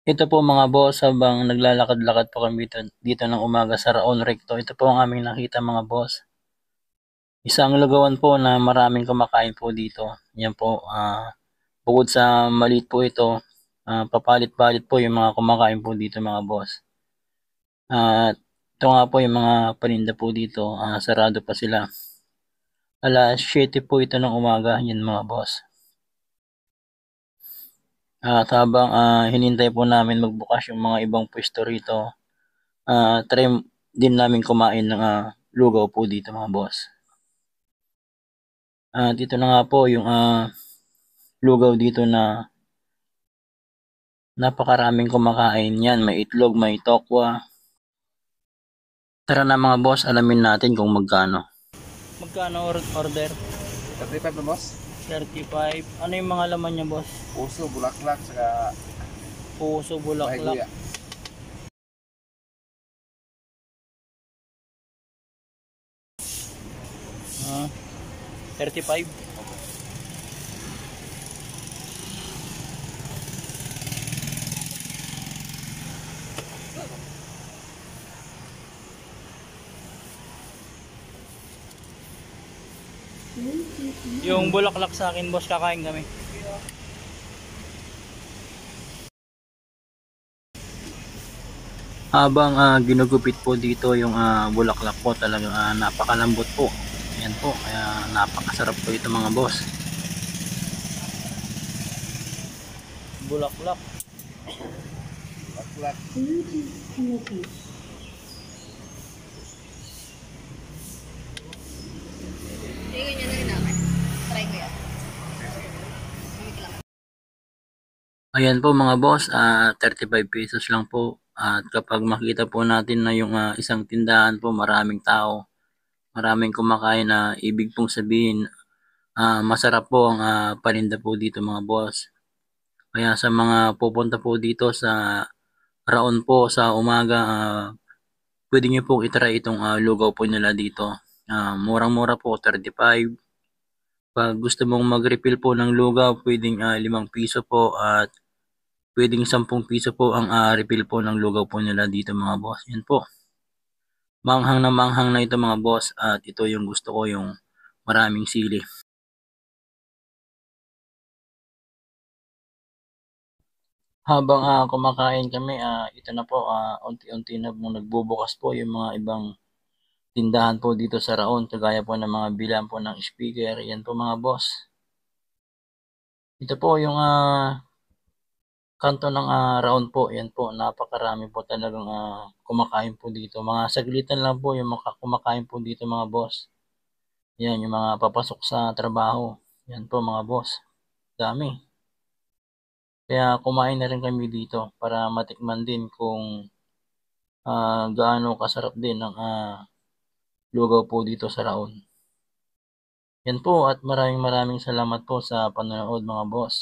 Ito po mga boss, habang naglalakad-lakad po kami dito ng umaga sa Raon Recto, ito po ang aming nakita mga boss. Isang lugawan po na maraming kumakain po dito. Yan po, bukod sa maliit po ito, papalit-palit po yung mga kumakain po dito mga boss. At ito nga po yung mga paninda po dito, sarado pa sila. Alas 7 po ito ng umaga, yan mga boss. At habang hinintay po namin magbukas yung mga ibang pwesto rito, try din namin kumain ng lugaw po dito mga boss. Dito na nga po yung lugaw dito na napakaraming kumakain yan. May itlog, may tokwa. Tara na mga boss, alamin natin kung magkano. Magkano order? 35 na boss? 35. Ano yung mga laman niya boss? Puso, bulaklak, saka Puso, bulaklak. luya. Ah, 35. Yung bulaklak sa akin boss, kakain kami. Habang ginugupit po dito yung bulaklak po, talagang napakalambot po. Yan po, kaya napakasarap po ito mga boss. Bulaklak. Bulaklak. Ayan po mga boss, 35 pesos lang po. At kapag makita po natin na yung isang tindahan po, maraming tao, maraming kumakain, na ibig pong sabihin, masarap po ang paninda po dito mga boss. Kaya sa mga pupunta po dito sa Raon po sa umaga, pwede nyo po itry itong lugaw po nila dito. Murang-mura po, 35. Pag gusto mong mag-refill po ng lugaw, pwedeng 5 piso po, at pwedeng 10 piso po ang refill po ng lugaw po nila dito mga boss. Yan po. Manghang na ito mga boss, at ito yung gusto ko, yung maraming sili. Habang kumakain kami, ito na po, unti-unti na nagbubukas po yung mga ibang tindahan po dito sa Raon, kagaya po ng mga bilan po ng speaker. Yan po mga boss. Ito po yung kanto ng Raon po. Yan po, napakarami po talagang kumakain po dito. Mga saglitan lang po yung kumakain po dito mga boss. Yan, yung mga papasok sa trabaho. Yan po mga boss. Dami. Kaya kumain na rin kami dito para matikman din kung gaano kasarap din ang lugaw po dito sa Raon. Yan po, at maraming salamat po sa panonood mga boss.